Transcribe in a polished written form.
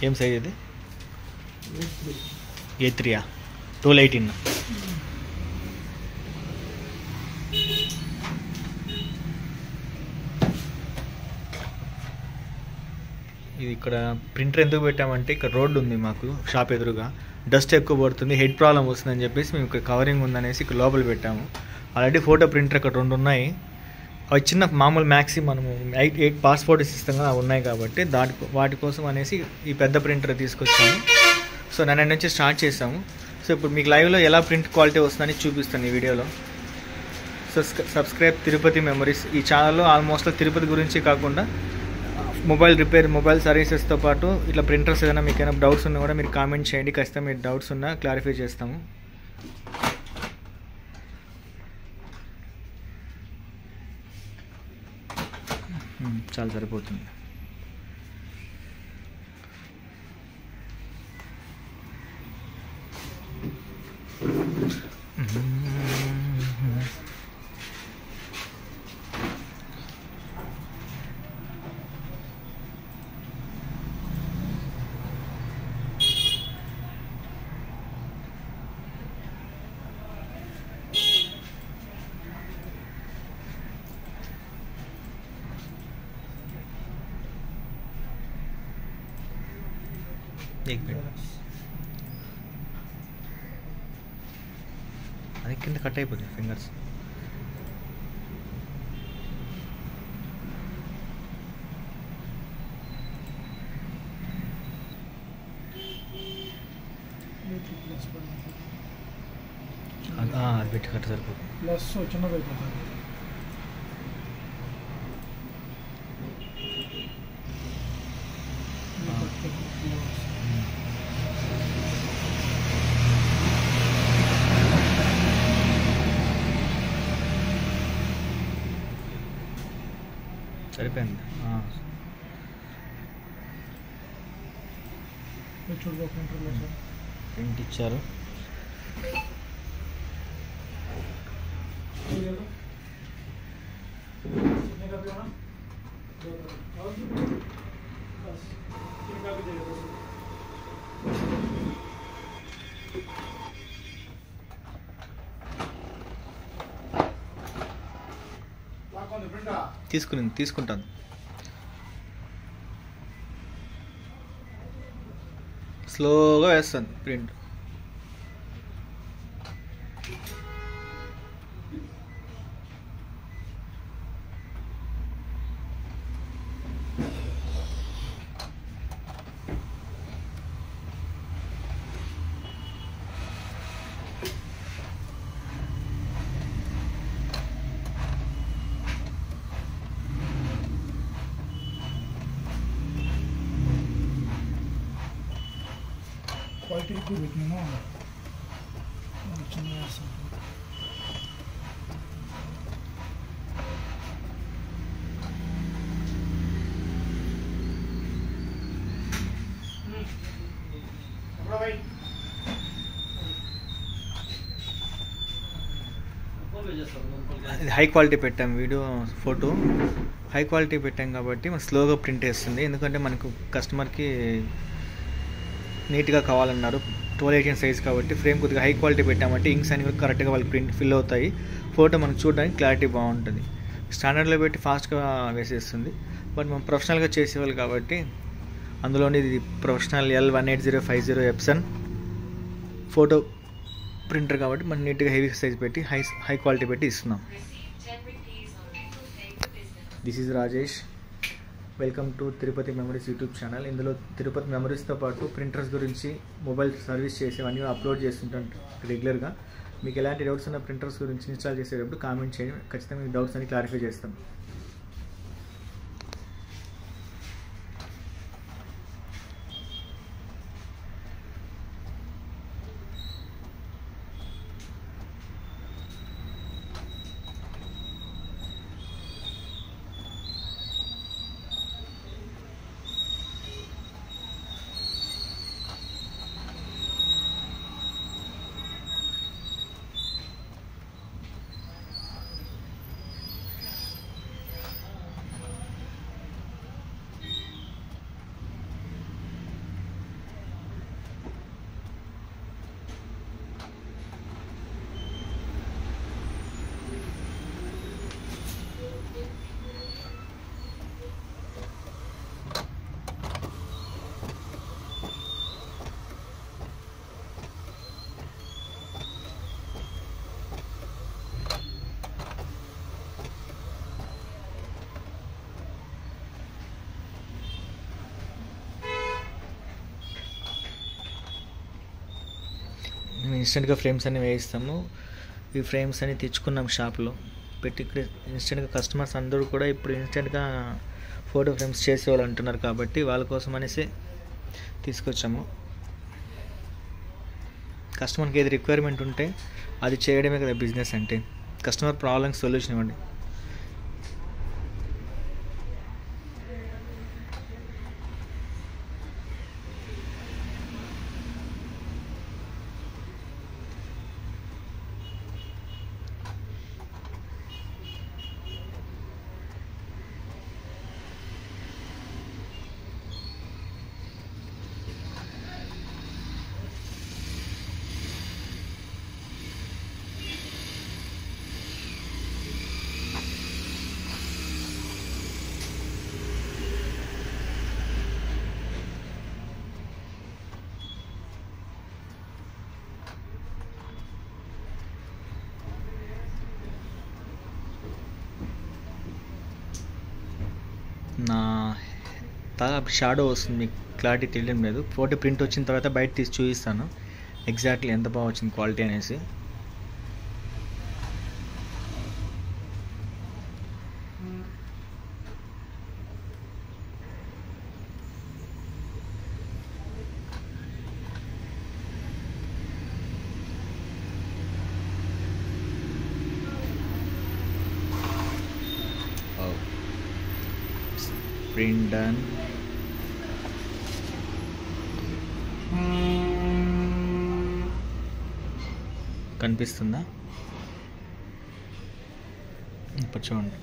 ఏం సైజ్ ఇది? A3 1218. ఇది ఇక్కడ ప్రింటర్ ఎందుకు పెట్టామంటే ఇక్కడ రోడ్డు ఉంది మాకు షాప్ ఎదురుగా, డస్ట్ ఎక్కువ పడుతుంది, హెడ్ ప్రాబ్లం వస్తుందని చెప్పేసి మేము ఇక్కడ కవరింగ్ ఉందనేసి ఇక్కడ లోపల పెట్టాము. ఆల్రెడీ ఫోటో ప్రింటర్ ఇక్కడ 2 ఉన్నాయి. అవి చిన్న మామూలు మ్యాక్సీ మనము 8 పాస్పోర్ట్ సిస్టమ్ అవి ఉన్నాయి కాబట్టి వాటి కోసం అనేసి ఈ పెద్ద ప్రింటర్ తీసుకొచ్చాము. సో నిన్న నుంచి స్టార్ట్ చేసాము. సో ఇప్పుడు మీకు లైవ్లో ఎలా ప్రింట్ క్వాలిటీ వస్తుందని చూపిస్తాను ఈ వీడియోలో. So subscribe Tirupati memories. ఈ ఛానల్లో ఆల్మోస్ట్ తిరుపతి గురించి కాకుండా మొబైల్ రిపేర్, మొబైల్ సర్వీసెస్తో పాటు ఇట్లా ప్రింటర్స్ ఏదైనా మీకు ఏమైనా డౌట్స్ ఉన్నా కూడా మీరు కామెంట్ చేయండి. ఖచ్చితంగా మీరు డౌట్స్ ఉన్నా క్లారిఫై చేస్తాము. చాలా సరిపోతుంది. एक मिनट, అది కింద కట్ అయిపోతుంది ఫింగర్స్. అది పెట్టి కట్ సరిపోతుంది. ప్లస్ చిన్నది అయిపోతుంది. సరిపోయింది. ప్రింట్ ఇచ్చారు. తీసుకుంటాను. స్లోగా వేస్తాను ప్రింట్. క్వాలిటీ ఎక్కువ పెట్టినాను. చిన్న హై క్వాలిటీ పెట్టాం. వీడియో ఫోటో హై క్వాలిటీ పెట్టాం కాబట్టి మనం స్లోగా ప్రింట్ వేస్తుంది. ఎందుకంటే మనకు కస్టమర్కి నీట్గా కావాలన్నారు. 1218 సైజ్ కాబట్టి ఫ్రేమ్ కొద్దిగా హై క్వాలిటీ పెట్టామంటే ఇంక్స్ అన్ని కూడా కరెక్ట్గా వాళ్ళకి ప్రింట్ ఫిల్ అవుతాయి. ఫోటో మనకు చూడడానికి క్లారిటీ బాగుంటుంది. స్టాండర్డ్లో పెట్టి ఫాస్ట్గా వేసేస్తుంది. బట్ మనం ప్రొఫెషనల్గా చేసేవాళ్ళు కాబట్టి అందులోని ఇది professional L18050 Epson photo printer కాబట్టి మనం నీట్గా హెవీ సైజ్ పెట్టి హై క్వాలిటీ పెట్టి ఇస్తున్నాం. This is Rajesh. Welcome to Tirupati memories YouTube channel. ఇందులో తిరుపతి మెమరీస్తో పాటు ప్రింటర్స్ గురించి, మొబైల్ సర్వీస్ చేసేవన్నీ అప్లోడ్ చేస్తుంటాం రెగ్యులర్గా. మీకు ఎలాంటి డౌట్స్ ఉన్న ప్రింటర్స్ గురించి ఇన్స్టాల్ చేసేటప్పుడు కామెంట్ చేయండి. ఖచ్చితంగా మీ డౌట్స్ అన్ని క్లారిఫై చేస్తాం. మేము ఇన్స్టెంట్గా ఫ్రేమ్స్ అన్ని వేయిస్తాము. ఈ ఫ్రేమ్స్ అన్ని తెచ్చుకున్నాం షాప్లో పెట్టి. ఇక్కడ ఇన్స్టెంట్గా కస్టమర్స్ అందరూ కూడా ఇప్పుడు ఇన్స్టెంట్గా ఫోటో ఫ్రేమ్స్ చేసేవాళ్ళు అంటున్నారు కాబట్టి వాళ్ళ కోసం అనేసి తీసుకొచ్చాము. కస్టమర్కి ఏది రిక్వైర్మెంట్ ఉంటే అది చేయడమే కదా బిజినెస్ అంటే. కస్టమర్ ప్రాబ్లమ్కి సొల్యూషన్ ఇవ్వండి. నా తల షాడో వస్తుంది, మీకు క్లారిటీ తెలియడం లేదు. ఫోటో ప్రింట్ వచ్చిన తర్వాత బయట తీసి చూపిస్తాను ఎగ్జాక్ట్లీ ఎంత బాగా వచ్చింది క్వాలిటీ అనేసి. Print done. కనిపిస్తుందా? ఇప్పుడు చూడండి.